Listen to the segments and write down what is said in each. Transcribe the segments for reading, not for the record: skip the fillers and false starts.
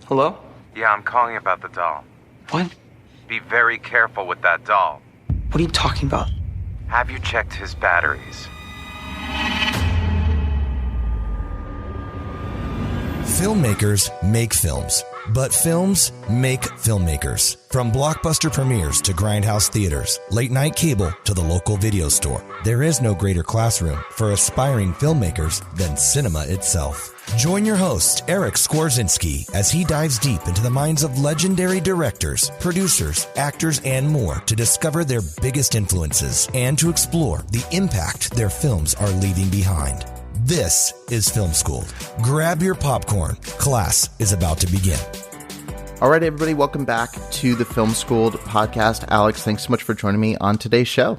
Hello? Yeah, I'm calling about the doll. What? Be very careful with that doll. What are you talking about? Have you checked his batteries? Filmmakers make films, but films make filmmakers. From blockbuster premieres to grindhouse theaters, late night cable to the local video store, there is no greater classroom for aspiring filmmakers than cinema itself. Join your host, Eric Skwarczynski, as he dives deep into the minds of legendary directors, producers, actors, and more to discover their biggest influences and to explore the impact their films are leaving behind. This is Film School. Grab your popcorn. Class is about to begin. All right, everybody, welcome back to the Film School podcast. Alex, thanks so much for joining me on today's show.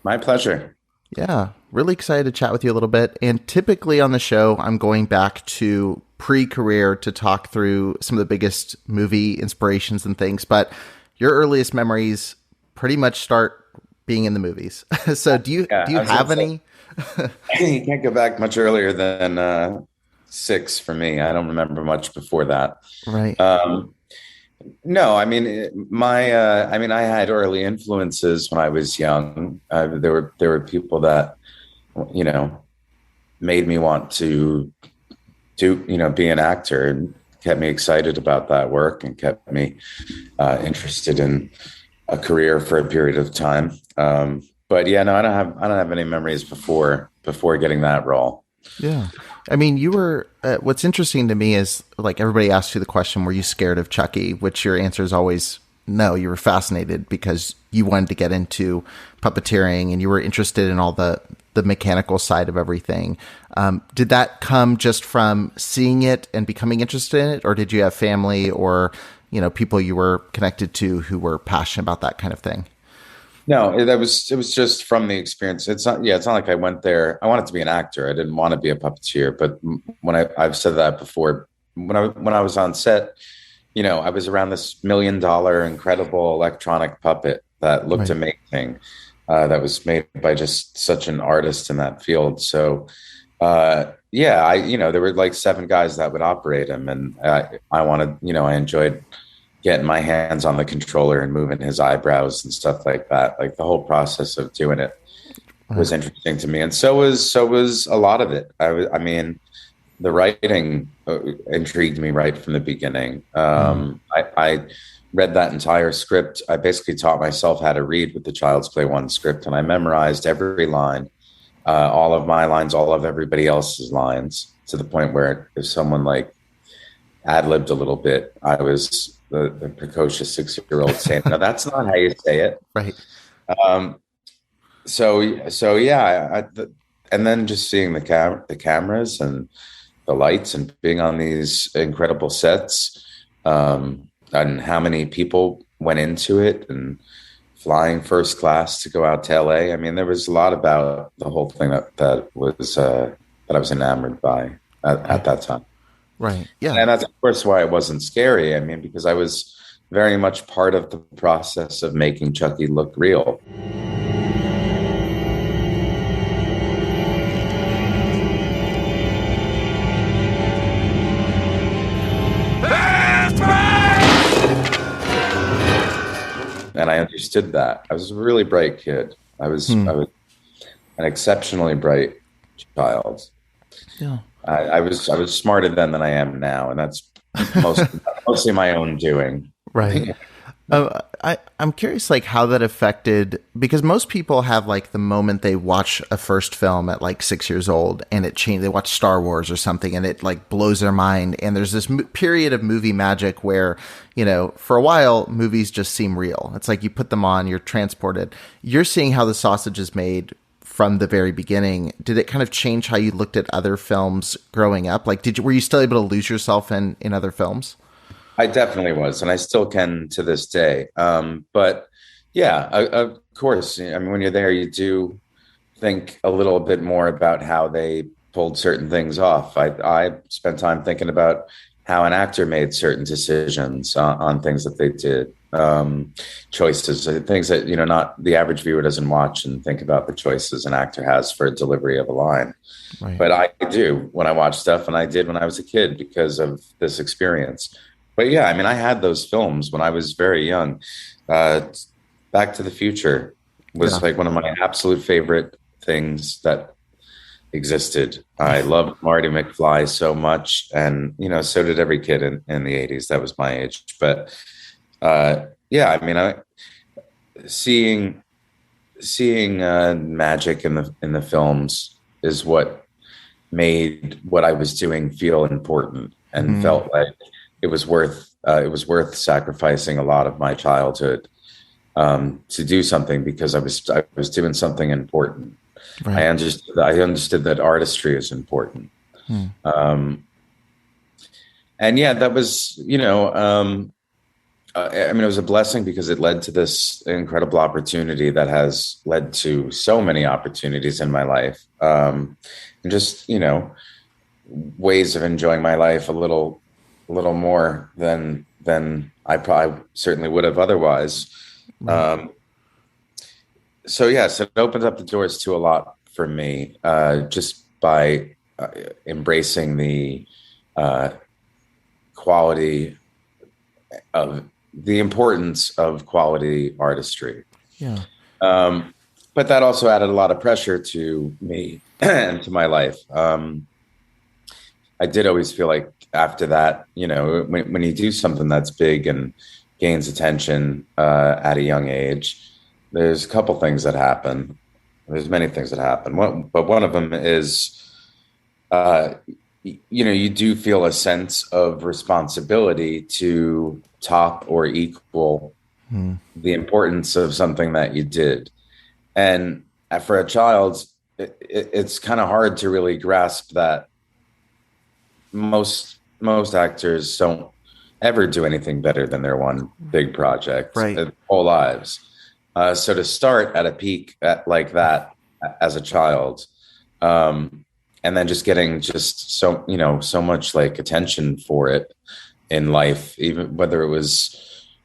My pleasure. Yeah, really excited to chat with you a little bit. And typically on the show, I'm going back to pre-career to talk through some of the biggest movie inspirations and things. But your earliest memories pretty much start being in the movies. So do you have any? You can't go back much earlier than 6 for me. I don't remember much before that. Right. No, I mean, I had early influences when I was young. There were people that, made me want to be an actor and kept me excited about that work and kept me interested in a career for a period of time. But yeah, no, I don't have any memories before getting that role. Yeah. I mean, you were, what's interesting to me is, like, everybody asks you the question, were you scared of Chucky? Which your answer is always no. You were fascinated because you wanted to get into puppeteering and you were interested in all the mechanical side of everything. Did that come just from seeing it and becoming interested in it? Or did you have family or, people you were connected to who were passionate about that kind of thing? No, it was just from the experience. It's not like I went there. I wanted to be an actor. I didn't want to be a puppeteer. But when I've said that before, when I was on set, I was around this $1 million incredible electronic puppet that looked amazing. That was made by just such an artist in that field. So, there were like 7 guys that would operate him, and I wanted, I enjoyed getting my hands on the controller and moving his eyebrows and stuff like that. Like the whole process of doing it was interesting to me. And so was a lot of it. I mean, the writing intrigued me right from the beginning. I read that entire script. I basically taught myself how to read with the Child's Play 1 script, and I memorized every line, all of my lines, all of everybody else's lines, to the point where if someone like ad-libbed a little bit, I was the precocious 6-year-old saying, no, that's not how you say it. Right. And then just seeing the cameras and the lights and being on these incredible sets, and how many people went into it and flying first class to go out to LA. I mean, there was a lot about the whole thing that I was enamored by at that time. Right. Yeah. And that's, of course, why it wasn't scary. I mean, because I was very much part of the process of making Chucky look real. And I understood that. I was a really bright kid. I was an exceptionally bright child. Yeah. I was smarter then than I am now, and that's mostly my own doing. Right. I'm curious, like, how that affected, because most people have like the moment they watch a first film at like 6 years old and it changed. They watch Star Wars or something and it like blows their mind. And there's this period of movie magic where, for a while, movies just seem real. It's like you put them on, you're transported. You're seeing how the sausage is made from the very beginning. Did it kind of change how you looked at other films growing up? Like, were you still able to lose yourself in other films? I definitely was, and I still can to this day. But yeah, of course, I mean, when you're there, you do think a little bit more about how they pulled certain things off. I spent time thinking about how an actor made certain decisions on things that they did. Choices, things that, not the average viewer doesn't watch and think about the choices an actor has for a delivery of a line. Right. But I do when I watch stuff, and I did when I was a kid because of this experience. But yeah, I mean, I had those films when I was very young. Uh, Back to the Future was like one of my absolute favorite things that existed. I loved Marty McFly so much, and so did every kid in the '80s. That was my age. But yeah, I mean, seeing magic in the films is what made what I was doing feel important, and felt like it was worth sacrificing a lot of my childhood to do something, because I was doing something important. Right. I understood that artistry is important. And yeah, that was, I mean, it was a blessing because it led to this incredible opportunity that has led to so many opportunities in my life. And just, ways of enjoying my life a little more than I probably certainly would have otherwise. So yes, it opened up the doors to a lot for me, just by embracing the quality of the importance of quality artistry. Yeah. But that also added a lot of pressure to me and to my life. I did always feel like after that, when you do something that's big and gains attention at a young age, there's a couple things that happen. There's many things that happen. But one of them is, you do feel a sense of responsibility to top or equal the importance of something that you did. And for a child, it's kind of hard to really grasp that. Most actors don't ever do anything better than their one big project their whole lives. So to start at a peak like that as a child, and then just getting so much like attention for it in life, even whether it was,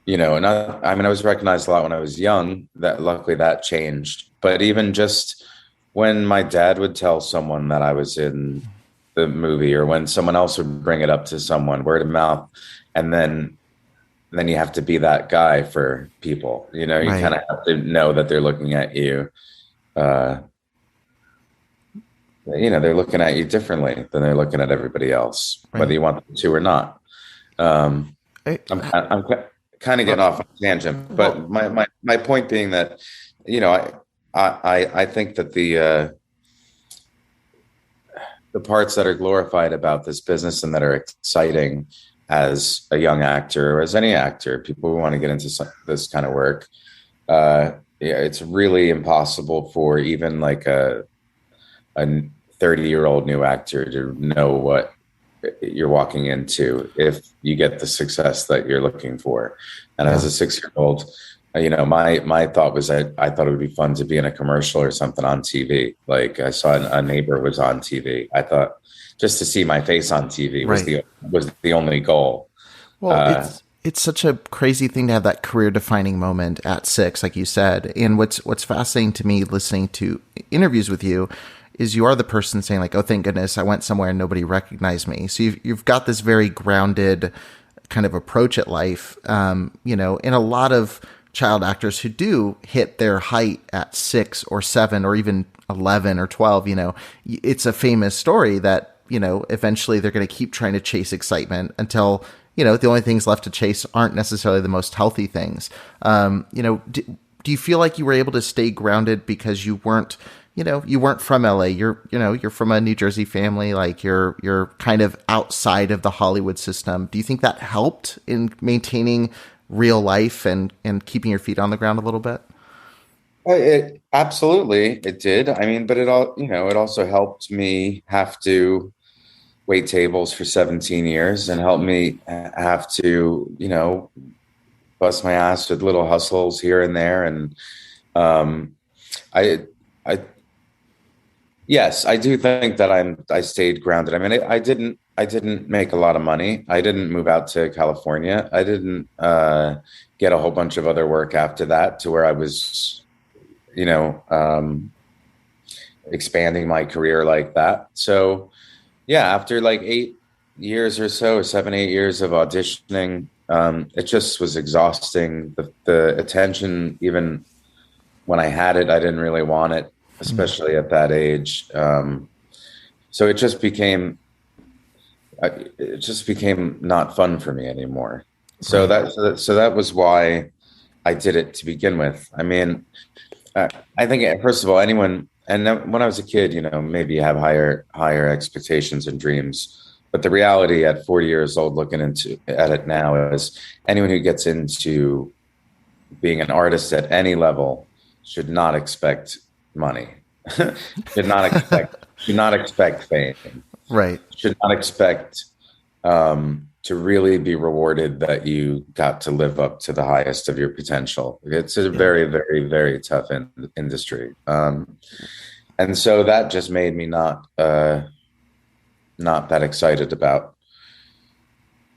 I was recognized a lot when I was young. That luckily that changed. But even just when my dad would tell someone that I was in the movie, or when someone else would bring it up to someone, word of mouth, and then you have to be that guy for people. You kind of have to know that they're looking at you. They're looking at you differently than they're looking at everybody else, whether you want them to or not. I'm kind of getting off on a tangent, but my point being that, I think that the parts that are glorified about this business and that are exciting as a young actor, or as any actor, people who want to get into this kind of work, it's really impossible for even like a 30-year-old new actor to know what you're walking into if you get the success that you're looking for. And as a 6-year-old, my thought was I thought it would be fun to be in a commercial or something on TV. Like I saw a neighbor was on TV. I thought just to see my face on TV was the only goal. Well, it's such a crazy thing to have that career defining moment at 6, like you said. And what's fascinating to me listening to interviews with you is you are the person saying like, oh, thank goodness I went somewhere and nobody recognized me. So you've got this very grounded kind of approach at life. In a lot of child actors who do hit their height at 6 or 7 or even 11 or 12, it's a famous story that, eventually they're going to keep trying to chase excitement until, the only things left to chase aren't necessarily the most healthy things. Do you feel like you were able to stay grounded because you weren't from LA, you're from a New Jersey family, like you're kind of outside of the Hollywood system. Do you think that helped in maintaining real life and keeping your feet on the ground a little bit? It absolutely, it did. I mean, but it also helped me have to wait tables for 17 years and helped me have to, bust my ass with little hustles here and there. And yes, I do think that I stayed grounded. I mean, I didn't make a lot of money. I didn't move out to California. I didn't get a whole bunch of other work after that to where I was, expanding my career like that. So yeah, after like years or so, 7, 8 years of auditioning. It just was exhausting. The attention, even when I had it, I didn't really want it, especially at that age. So it just became not fun for me anymore. So that was why I did it to begin with. I mean, I think first of all, anyone, and then when I was a kid, maybe you have higher expectations and dreams. But the reality at 40 years old, looking at it now, is anyone who gets into being an artist at any level should not expect money. should not expect fame. Right. Should not expect to really be rewarded that you got to live up to the highest of your potential. It's a very, very, very tough industry. And so that just made me not that excited about,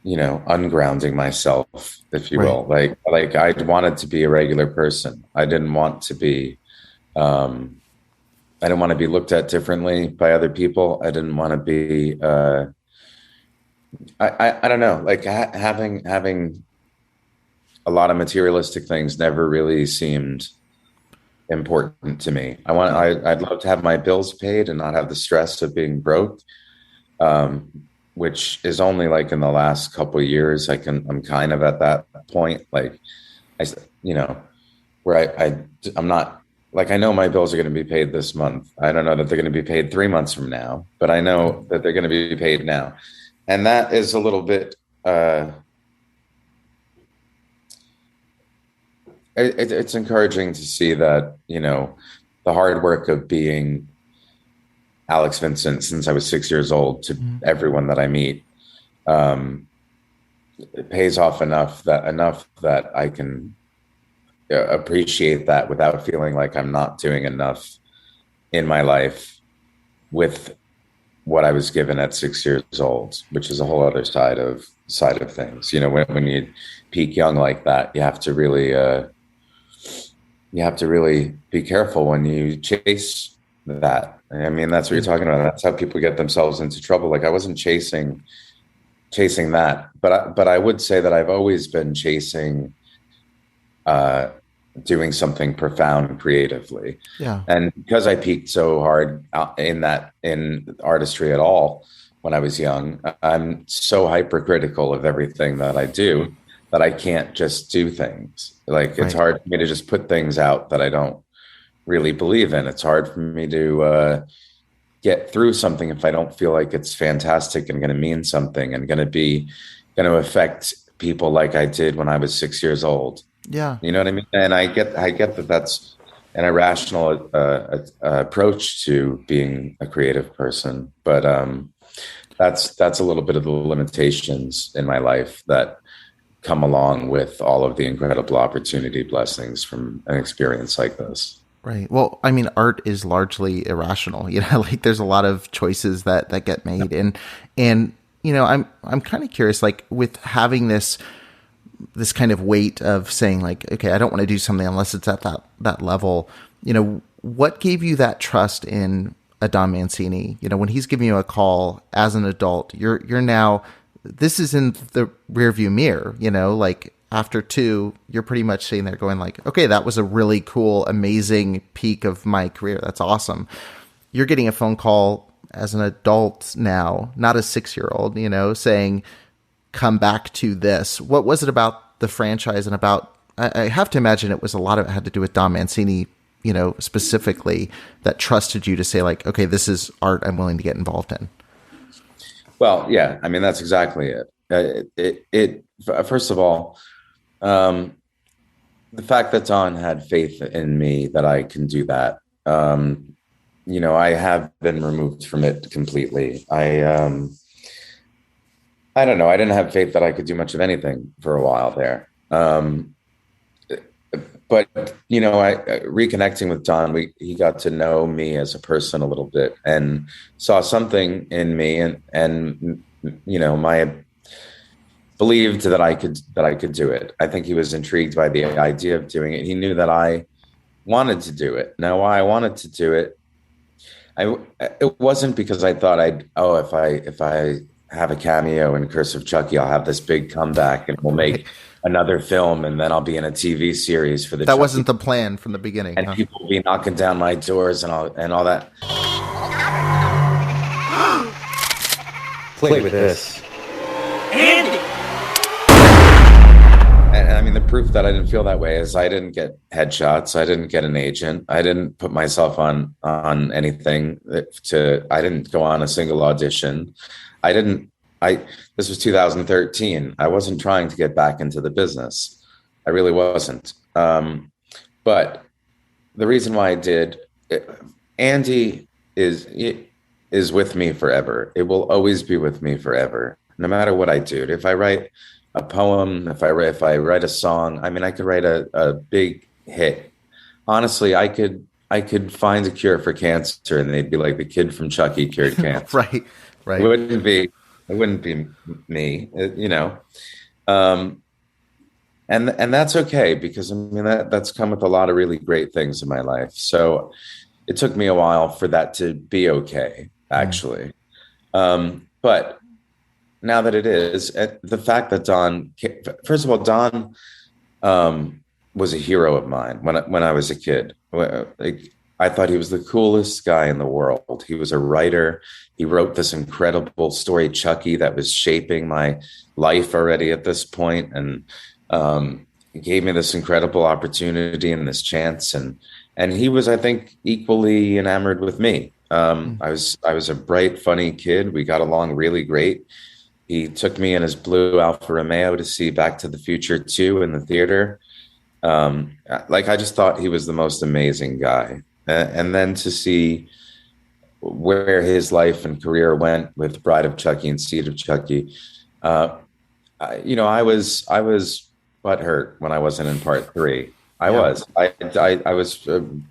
ungrounding myself, if you will. Like I wanted to be a regular person. I didn't want to be, I didn't want to be looked at differently by other people. I didn't want to be, I don't know, like having a lot of materialistic things never really seemed important to me. I'd love to have my bills paid and not have the stress of being broke. Which is only like in the last couple of years, I'm kind of at that point, like where I'm not, like, I know my bills are going to be paid this month. I don't know that they're going to be paid 3 months from now, but I know that they're going to be paid now. And that is a little bit, it's encouraging to see that, the hard work of being Alex Vincent since I was 6 years old to everyone that I meet, it pays off enough that I can appreciate that without feeling like I'm not doing enough in my life with what I was given at 6 years old, which is a whole other side of things. When you peak young like that, you have to really be careful when you chase that. I mean, that's what you're talking about. That's how people get themselves into trouble. Like, I wasn't chasing that, but I would say that I've always been chasing doing something profound creatively. Yeah. And because I peaked so hard in artistry at all when I was young, I'm so hypercritical of everything that I do that I can't just do things. Like, it's hard for me to just put things out that I don't really believe in. It's hard for me to get through something if I don't feel like it's fantastic and going to mean something and going to affect people like I did when I was 6 years old. Yeah. You know what I mean? And I get that that's an irrational approach to being a creative person, but that's a little bit of the limitations in my life that come along with all of the incredible opportunity blessings from an experience like this. Right. Well, I mean, art is largely irrational. Like, there's a lot of choices that get made, and I'm kind of curious, like, with having this kind of weight of saying, like, okay, I don't want to do something unless it's at that level. What gave you that trust in a Don Mancini? When he's giving you a call as an adult, you're now, this is in the rearview mirror. Like, after 2, you're pretty much sitting there going like, okay, that was a really cool, amazing peak of my career. That's awesome. You're getting a phone call as an adult now, not a 6-year-old, saying, come back to this. What was it about the franchise and about, I have to imagine it was a lot of it had to do with Don Mancini, specifically, that trusted you to say, like, okay, this is art I'm willing to get involved in. Well, yeah, I mean, that's exactly it. First of all, the fact that Don had faith in me that I can do that, I have been removed from it completely. I don't know. I didn't have faith that I could do much of anything for a while there. But, reconnecting with Don, he got to know me as a person a little bit and saw something in me and my believed that I could do it. I think he was intrigued by the idea of doing it. He knew that I wanted to do it. Now, why I wanted to do it, it wasn't because I thought if I have a cameo in Curse of Chucky, I'll have this big comeback, and we'll make another film, and then I'll be in a TV series for the. That Chucky. wasn't the plan from the beginning, and people will be knocking down my doors and all that. Play with this. Andy! And I mean, the proof that I didn't feel that way is I didn't get headshots. I didn't get an agent. I didn't put myself on anything I didn't go on a single audition. This was 2013. I wasn't trying to get back into the business. I really wasn't. But the reason why I did, Andy is with me forever. It will always be with me forever, no matter what I do. If I write a poem, if I write a song, I mean, I could write a big hit. Honestly, I could find a cure for cancer, and they'd be like, the kid from Chucky cured cancer. Right. It wouldn't be me, you know. And that's okay, because I mean that's come with a lot of really great things in my life. So it took me a while for that to be okay, actually. But now that it is, the fact that Don, first of all, Don was a hero of mine when I was a kid. Like, I thought he was the coolest guy in the world. He was a writer. He wrote this incredible story, Chucky, that was shaping my life already at this point. And he gave me this incredible opportunity and this chance. And he was, I think, equally enamored with me. I was a bright, funny kid. We got along really great. He took me in his blue Alfa Romeo to see Back to the Future 2 in the theater. I just thought he was the most amazing guy. And then to see where his life and career went with Bride of Chucky and Seed of Chucky, I was butthurt when I wasn't in part 3. I was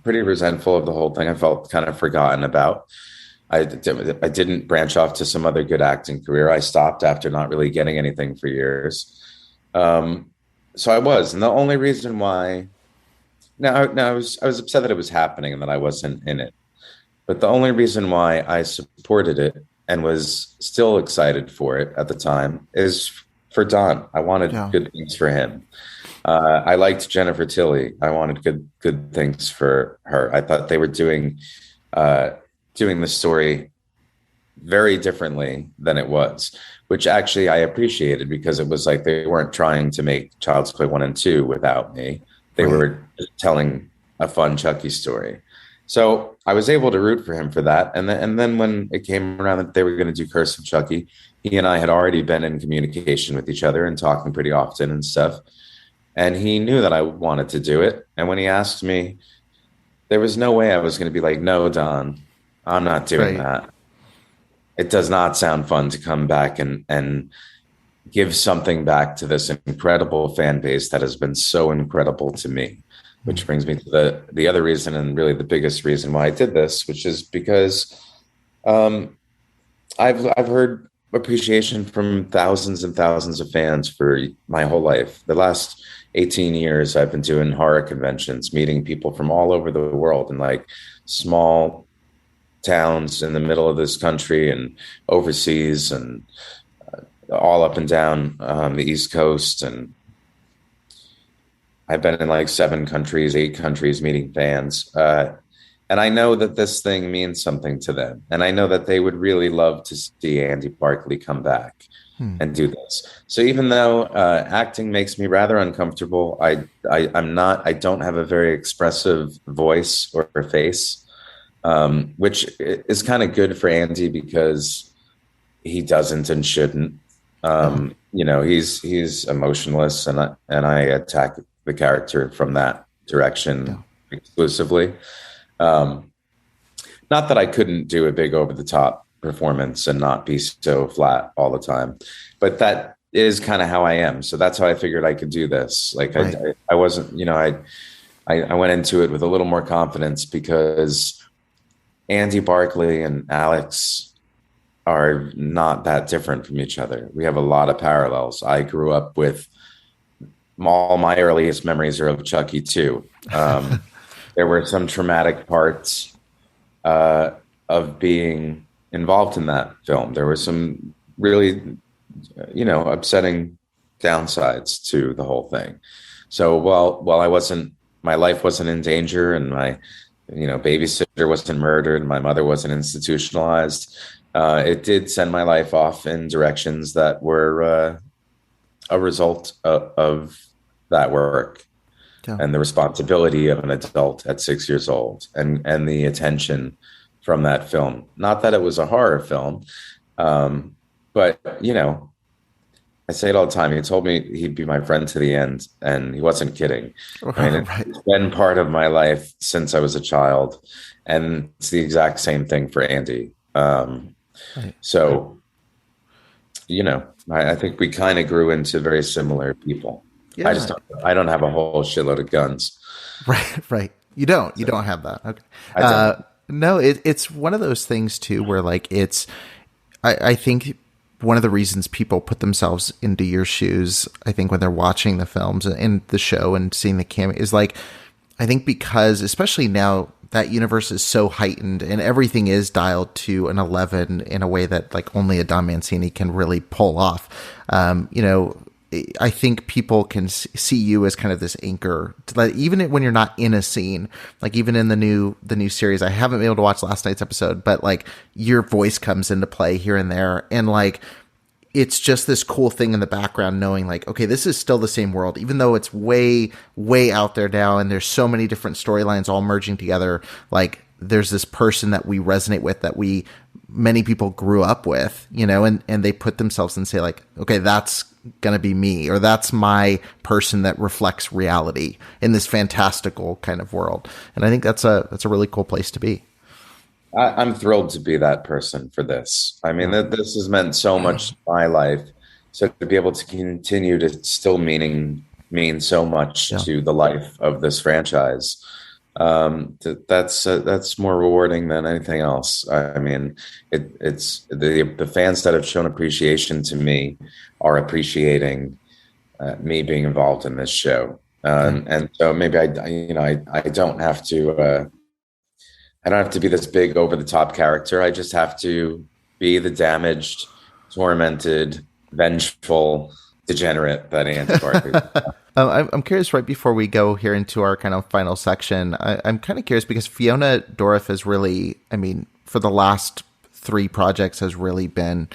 pretty resentful of the whole thing. I felt kind of forgotten about. I didn't branch off to some other good acting career. I stopped after not really getting anything for years. So I was, and the only reason why. Now I was upset that it was happening and that I wasn't in it. But the only reason why I supported it and was still excited for it at the time is for Don. I wanted good things for him. I liked Jennifer Tilly. I wanted good things for her. I thought they were doing the story very differently than it was, which actually I appreciated, because it was like they weren't trying to make Child's Play 1 and 2 without me. They were just telling a fun Chucky story. So I was able to root for him for that. And then when it came around that they were going to do Curse of Chucky, he and I had already been in communication with each other and talking pretty often and stuff. And he knew that I wanted to do it. And when he asked me, there was no way I was going to be like, no, Don, I'm not doing that. It does not sound fun to come back and give something back to this incredible fan base that has been so incredible to me, which brings me to the other reason, and really the biggest reason why I did this, which is because I've heard appreciation from thousands and thousands of fans for my whole life. The last 18 years, I've been doing horror conventions, meeting people from all over the world in like small towns in the middle of this country and overseas, and all up and down the East Coast. And I've been in like 8 countries meeting fans. And I know that this thing means something to them. And I know that they would really love to see Andy Barclay come back and do this. So even though acting makes me rather uncomfortable, I don't have a very expressive voice or face, which is kind of good for Andy, because he doesn't and shouldn't. He's emotionless, and I attack the character from that direction exclusively. Not that I couldn't do a big over the top performance and not be so flat all the time, but that is kind of how I am. So that's how I figured I could do this. Like I wasn't, I went into it with a little more confidence, because Andy Barclay and Alex are not that different from each other. We have a lot of parallels. I grew up with, all my earliest memories are of Chucky too. There were some traumatic parts of being involved in that film. There were some really, upsetting downsides to the whole thing. So while my life wasn't in danger, and my, babysitter wasn't murdered, and my mother wasn't institutionalized, it did send my life off in directions that were a result of that work. Yeah. And the responsibility of an adult at 6 years old, and the attention from that film. Not that it was a horror film, but I say it all the time. He told me he'd be my friend to the end, and he wasn't kidding. Right. It's been part of my life since I was a child, and it's the exact same thing for Andy. So, I think we kind of grew into very similar people. Yeah. I don't have a whole shitload of guns. Right. You don't have that. Okay. No, it's one of those things too, where like I think one of the reasons people put themselves into your shoes, I think when they're watching the films and the show and seeing the cameo, is like, I think because especially now that universe is so heightened and everything is dialed to an 11 in a way that like only a Don Mancini can really pull off. I think people can see you as kind of this anchor to that, even when you're not in a scene, like even in the new series. I haven't been able to watch last night's episode, but like your voice comes into play here and there. And like, it's just this cool thing in the background, knowing like, okay, this is still the same world, even though it's way, way out there now. And there's so many different storylines all merging together. Like there's this person that we resonate with, that many people grew up with, and they put themselves and say like, okay, that's going to be me, or that's my person that reflects reality in this fantastical kind of world. And I think that's a really cool place to be. I'm thrilled to be that person for this. I mean, this has meant so much in my life. So to be able to continue to still mean so much to the life of this franchise, that's more rewarding than anything else. I mean, it's the fans that have shown appreciation to me are appreciating me being involved in this show, and so maybe I don't have to. I don't have to be this big over the top character. I just have to be the damaged, tormented, vengeful degenerate that Andy Barclay. I'm curious, right before we go here into our kind of final section, I'm kind of curious because Fiona Dourif has really, for the last 3 projects has really been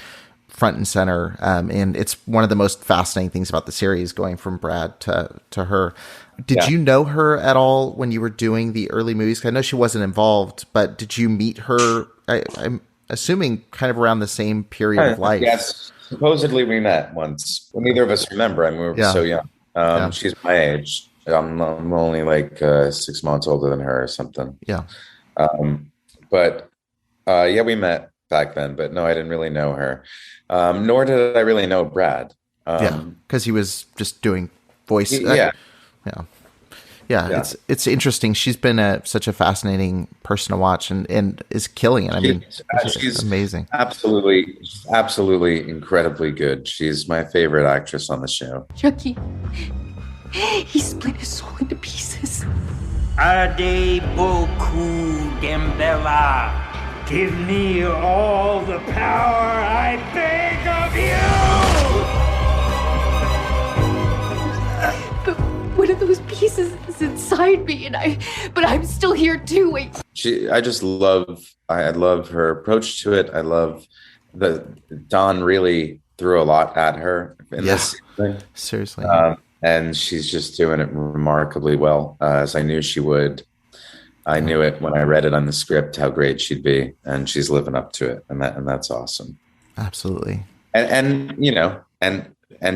front and center. And it's one of the most fascinating things about the series, going from Brad to her. Did you know her at all when you were doing the early movies? I know she wasn't involved, but did you meet her, I'm assuming, kind of around the same period of life? Yes. Supposedly we met once. Well, neither of us remember. We were so young. She's my age. I'm only like 6 months older than her or something. Yeah. But we met back then, but no, I didn't really know her. Nor did I really know Brad. Because he was just doing voice. Yeah. It's interesting. She's been such a fascinating person to watch, and is killing it. She's amazing. Absolutely incredibly good. She's my favorite actress on the show. Chucky, he split his soul into pieces. Ade beaucoup, Gambella. Give me all the power I beg of you! But one of those pieces is inside me, but I'm still here too. Wait. I love her approach to it. I love Don really threw a lot at her in this thing. Seriously. And she's just doing it remarkably well, as I knew she would. I knew it when I read it on the script how great she'd be, and she's living up to it, and that's awesome. Absolutely. And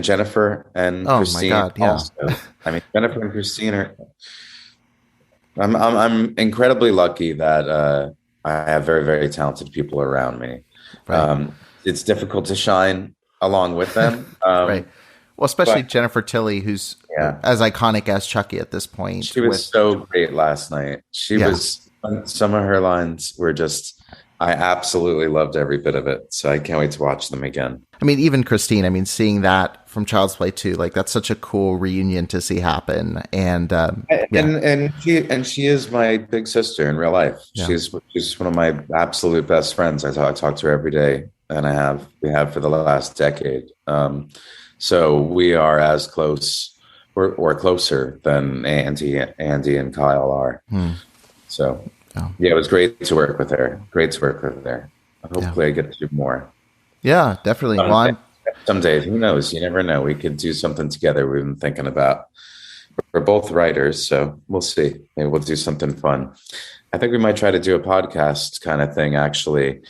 Jennifer and Christine. My God, yeah. Also. Jennifer and Christine are. I'm incredibly lucky that I have very, very talented people around me. Right. It's difficult to shine along with them. Right. Well, especially Jennifer Tilly, who's as iconic as Chucky at this point. She was so great last night. She was, some of her lines were just, I absolutely loved every bit of it. So I can't wait to watch them again. Even Christine, seeing that from Child's Play 2, like that's such a cool reunion to see happen. And she is my big sister in real life. Yeah. She's one of my absolute best friends. I talk to her every day. and we have for the last decade. So we are as close or closer than Andy and Kyle are. So yeah, it was great to work with her. Hopefully I get to do more. Yeah, definitely. Someday, who knows? You never know. We could do something together. We've been thinking about. We're both writers, so we'll see. Maybe we'll do something fun. I think we might try to do a podcast kind of thing, actually,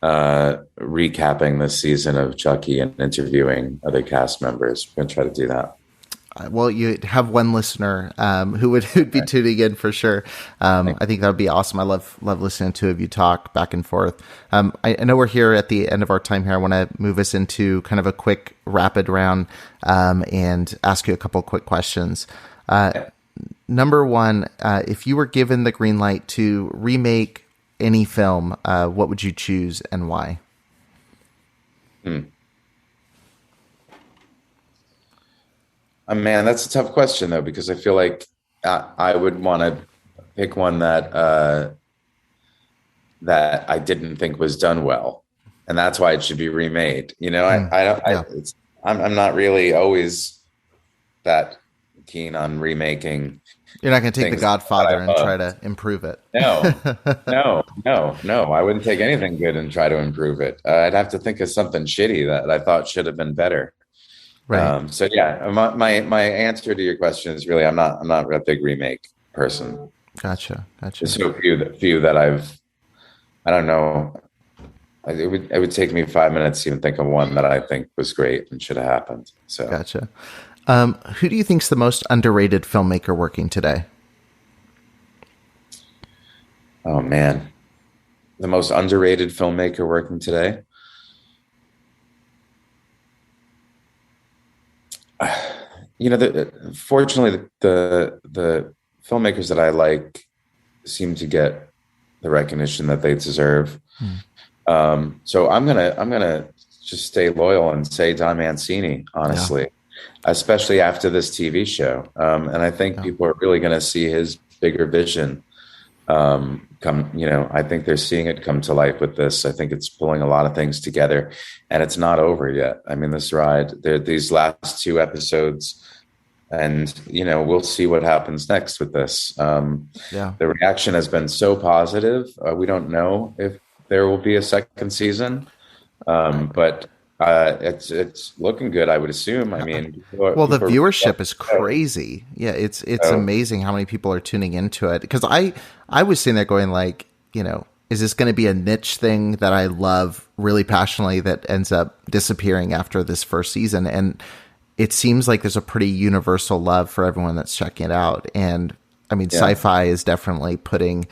recapping this season of Chucky and interviewing other cast members. We're going to try to do that. Well, you have one listener who would be tuning in for sure. I think that would be awesome. I love listening to two of you talk back and forth. I know we're here at the end of our time here. I want to move us into kind of a quick rapid round and ask you a couple quick questions. Number one, if you were given the green light to remake any film, what would you choose and why? Man, that's a tough question though, because I feel like I would want to pick one that I didn't think was done well, and that's why it should be remade. You know, I'm not really always that keen on remaking. You're not going to take The Godfather and try to improve it. No. I wouldn't take anything good and try to improve it. I'd have to think of something shitty that I thought should have been better. Right. So yeah, my answer to your question is really I'm not a big remake person. Gotcha. There's so few that I don't know. It would take me 5 minutes to even think of one that I think was great and should have happened. So gotcha. Who do you think's the most underrated filmmaker working today? Oh man, the most underrated filmmaker working today. You know, fortunately, the filmmakers that I like seem to get the recognition that they deserve. So I'm gonna just stay loyal and say Don Mancini, honestly, especially after this TV show. And I think people are really going to see his bigger vision come. You know, I think they're seeing it come to life with this. I think it's pulling a lot of things together, and it's not over yet. I mean, this ride, these last 2 episodes, and you know, we'll see what happens next with this. The reaction has been so positive. We don't know if there will be a second season, but it's looking good, I would assume. I mean, the viewership is crazy. Yeah, it's amazing how many people are tuning into it. Because I was sitting there going like, you know, is this going to be a niche thing that I love really passionately that ends up disappearing after this first season? And it seems like there's a pretty universal love for everyone that's checking it out. And I mean, SYFY is definitely putting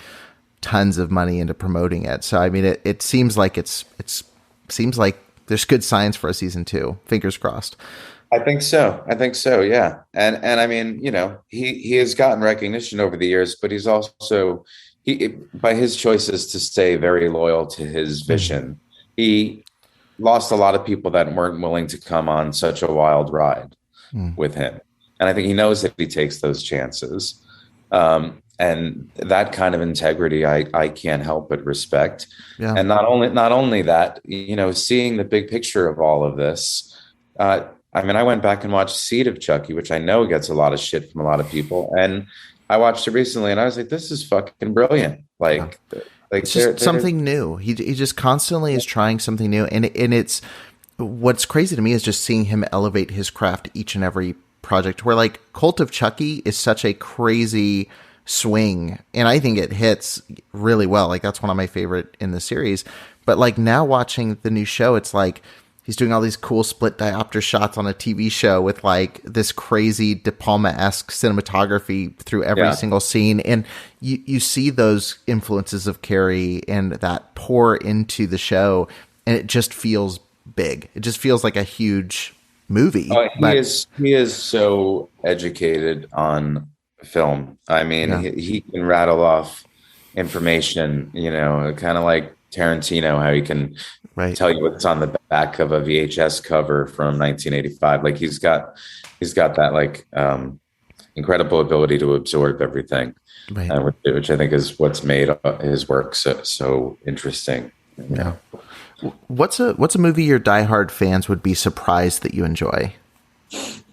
tons of money into promoting it. So I mean, it seems like it seems like there's good signs for a season 2. Fingers crossed. I think so. Yeah. And I mean, you know, he has gotten recognition over the years, but he's also, by his choices to stay very loyal to his vision, he lost a lot of people that weren't willing to come on such a wild ride with him. And I think he knows that he takes those chances. And that kind of integrity, I can't help but respect. Yeah. And not only that, you know, seeing the big picture of all of this. I mean, I went back and watched Seed of Chucky, which I know gets a lot of shit from a lot of people. And I watched it recently and I was like, this is fucking brilliant. Like it's just something new. He just constantly is trying something new. And it's, what's crazy to me is just seeing him elevate his craft each and every project, where like Cult of Chucky is such a crazy swing, and I think it hits really well. Like that's one of my favorite in the series. But like now watching the new show, it's like he's doing all these cool split diopter shots on a TV show with like this crazy De Palma-esque cinematography through every single scene, and you see those influences of Carrie and that pour into the show, and it just feels big. It just feels like a huge movie. He is so educated on film. I mean, he can rattle off information, you know, kind of like Tarantino, how he can tell you what's on the back of a VHS cover from 1985. Like he's got that like incredible ability to absorb everything, which I think is what's made his work so interesting. Yeah. What's a movie your diehard fans would be surprised that you enjoy?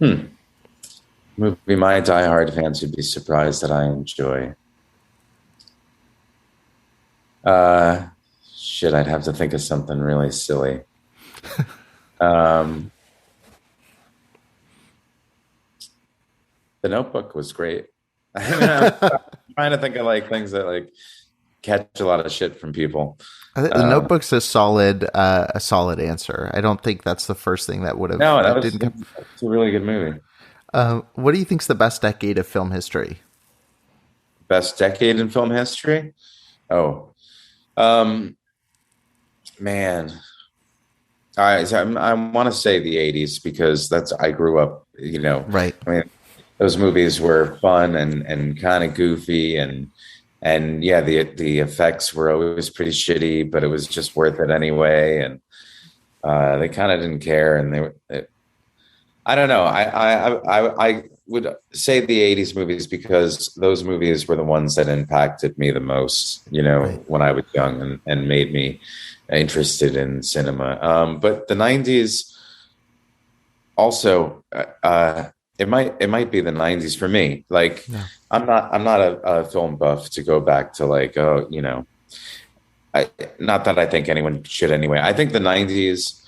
Movie my diehard fans would be surprised that I enjoy. Shit, I'd have to think of something really silly. The Notebook was great. I mean, I'm trying to think of like things that like catch a lot of shit from people. I think The Notebook's a solid answer. I don't think that's the first thing that would have. No, that's a really good movie. What do you think's the best decade of film history? Best decade in film history? Oh, man. All right, so I want to say the 80s because I grew up, Right. I mean, those movies were fun and kind of goofy and yeah, the effects were always pretty shitty, but it was just worth it anyway. And they kind of didn't care, and I don't know. I would say the 80s movies because those movies were the ones that impacted me the most, right. When I was young and made me interested in cinema. But the 90s also, it might be the 90s for me. Like, yeah. I'm not a film buff to go back to like, not that I think anyone should anyway. I think the 90s,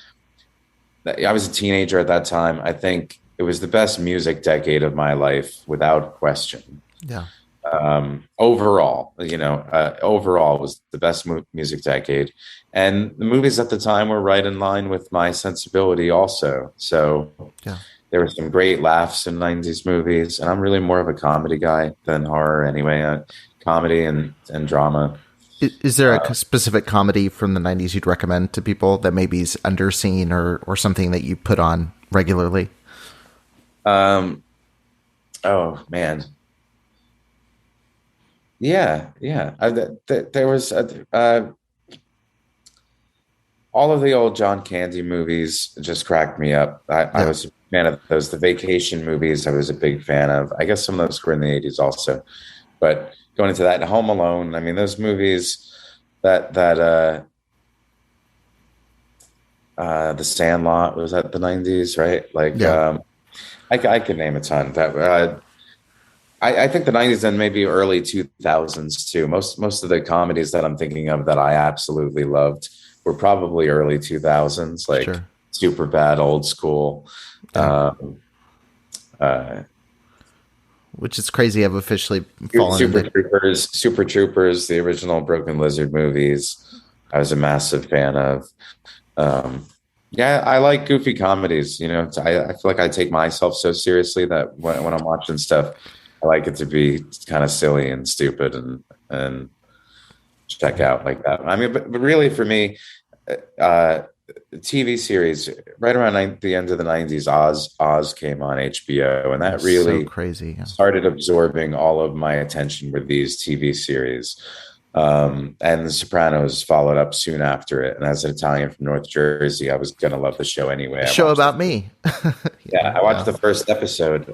I was a teenager at that time. I think it was the best music decade of my life without question. Yeah. Overall, overall was the best music decade. And the movies at the time were right in line with my sensibility also. So yeah. There were some great laughs in 90s movies, and I'm really more of a comedy guy than horror anyway. Comedy and drama. Is there a specific comedy from the 90s you'd recommend to people that maybe is underseen or something that you put on regularly? Oh, man. Yeah. There was all of the old John Candy movies just cracked me up. I was a fan of those. The vacation movies I was a big fan of. I guess some of those were in the 80s also. But going into that, Home Alone, I mean, those movies that The Sandlot was at the 90s, right? Like, yeah. I could name a ton. I think the 90s and maybe early 2000s too. Most of the comedies that I'm thinking of that I absolutely loved were probably early 2000s, like sure. Superbad, Old School. Which is crazy. I've officially fallen into Super Troopers, the original Broken Lizard movies. I was a massive fan of. Yeah, I like goofy comedies. I feel like I take myself so seriously that when I'm watching stuff, I like it to be kind of silly and stupid and check out like that. I mean, but really for me, TV series right around the end of the 90s, Oz came on HBO, and that really so crazy. Yeah. Started absorbing all of my attention with these TV series. And The Sopranos followed up soon after it. And as an Italian from North Jersey, I was going to love the show anyway. A show about me. I watched the first episode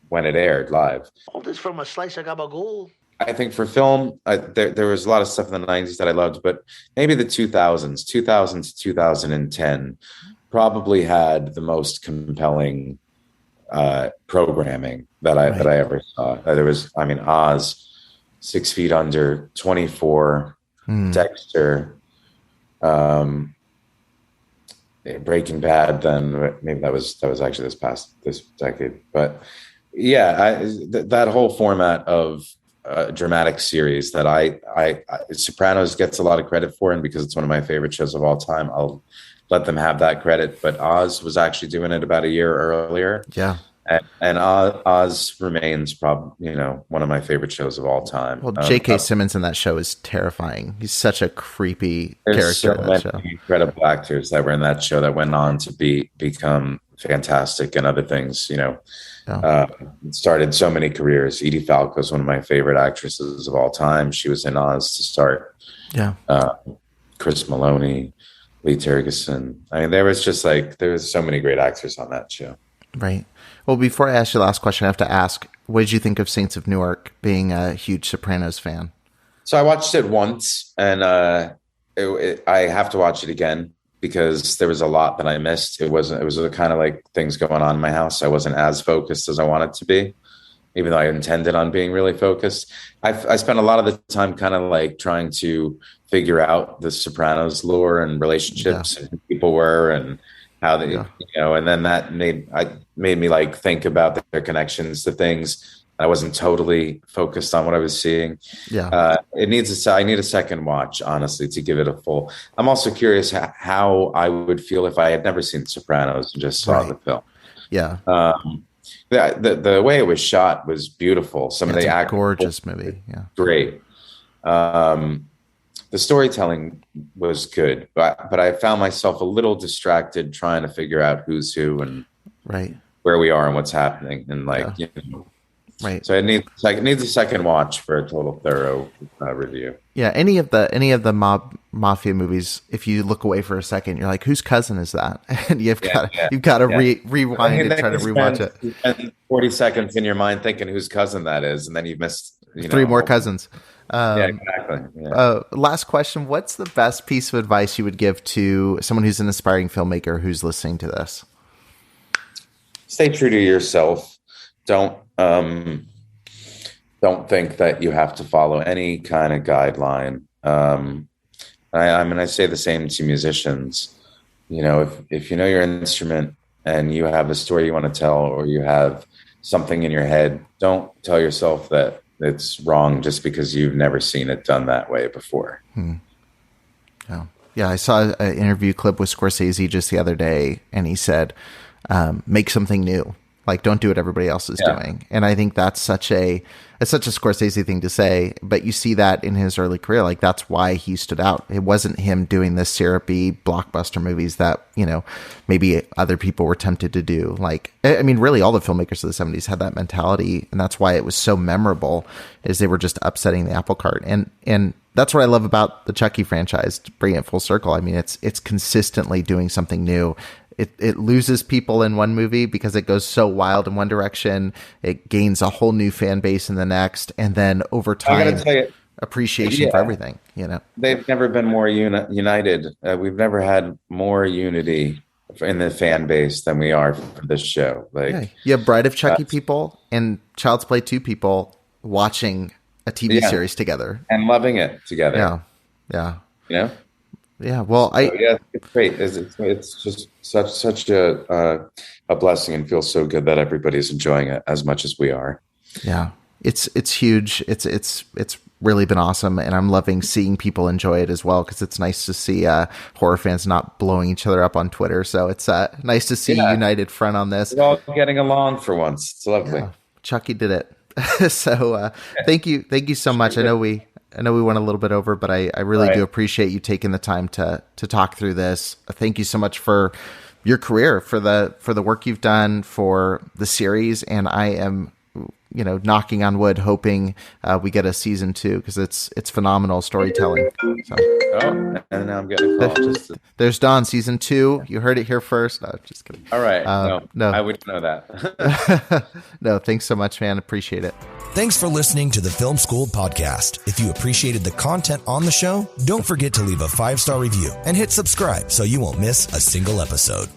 when it aired live. All this from a slice of gabagool. I think for film, there was a lot of stuff in the 90s that I loved, but maybe the 2000s, 2000 to 2010, probably had the most compelling programming that I ever saw. There was, Oz, 6 Feet Under, 24, Dexter, Breaking Bad. Then maybe that was actually this decade. But yeah, that whole format of dramatic series that I Sopranos gets a lot of credit for, and because it's one of my favorite shows of all time, I'll let them have that credit. But Oz was actually doing it about a year earlier. Yeah. And Oz remains probably, one of my favorite shows of all time. Well, J.K. Simmons in that show is terrifying. He's such a creepy character. So in that many show. Incredible actors that were in that show that went on to become fantastic and other things. Started so many careers. Edie Falco is one of my favorite actresses of all time. She was in Oz to start. Yeah. Chris Maloney, Lee Tergesen. I mean, there was so many great actors on that show. Right. Well, before I ask you the last question, I have to ask, what did you think of Saints of Newark, being a huge Sopranos fan? So I watched it once, and I have to watch it again because there was a lot that I missed. It was kind of like things going on in my house. I wasn't as focused as I wanted to be, even though I intended on being really focused. I spent a lot of the time kind of like trying to figure out the Sopranos lore and relationships and who people were and how they, and then that made me like think about their connections to things. I wasn't totally focused on what I was seeing. I need a second watch, honestly, to give it a full. I'm also curious how I would feel if I had never seen Sopranos and just saw the film. Yeah. The way it was shot was beautiful. Some of the acting, gorgeous movie. Yeah. Great. The storytelling was good, but I found myself a little distracted trying to figure out who's who and where we are and what's happening. And so it needs a second watch for a total thorough review. Yeah, any of the mafia movies, if you look away for a second, you're like, whose cousin is that? And you've got to rewind and try to rewatch it. You spend 40 seconds in your mind thinking whose cousin that is, and then you've missed three more cousins. Exactly. Yeah. Last question: what's the best piece of advice you would give to someone who's an aspiring filmmaker who's listening to this? Stay true to yourself. Don't think that you have to follow any kind of guideline. I say the same to musicians. If you know your instrument and you have a story you want to tell, or you have something in your head, don't tell yourself that it's wrong just because you've never seen it done that way before. Yeah, I saw an interview clip with Skwarczynski just the other day, and he said, make something new. Like, don't do what everybody else is doing. And I think that's such a Skwarczynski thing to say, but you see that in his early career. Like, that's why he stood out. It wasn't him doing the syrupy blockbuster movies that, maybe other people were tempted to do. Like, I mean, really all the filmmakers of the 70s had that mentality. And that's why it was so memorable, is they were just upsetting the apple cart. And that's what I love about the Chucky franchise, to bring it full circle. I mean, it's consistently doing something new. It loses people in one movie because it goes so wild in one direction. It gains a whole new fan base in the next. And then over time, appreciation for everything, They've never been more united. We've never had more unity in the fan base than we are for this show. You have Bride of Chucky people and Child's Play 2 people watching a TV series together. And loving it together. Yeah. Yeah, well, it's great. It's just such a blessing, and feels so good that everybody's enjoying it as much as we are. Yeah, it's huge. It's really been awesome, and I'm loving seeing people enjoy it as well, because it's nice to see horror fans not blowing each other up on Twitter. So it's nice to see a united front on this. We're all getting along for once. It's lovely. Yeah. Chucky did it. So thank you so much. I know we went a little bit over, but I really do appreciate you taking the time to talk through this. Thank you so much for your career, for the work you've done, for the series. And I am, knocking on wood, hoping we get a season 2, because it's phenomenal storytelling. So. Oh, and now I'm getting a call. There's Dawn, season 2. You heard it here first. No, just kidding. All right. No, I wouldn't know that. No, thanks so much, man. Appreciate it. Thanks for listening to the Film School podcast. If you appreciated the content on the show, don't forget to leave a 5-star review and hit subscribe so you won't miss a single episode.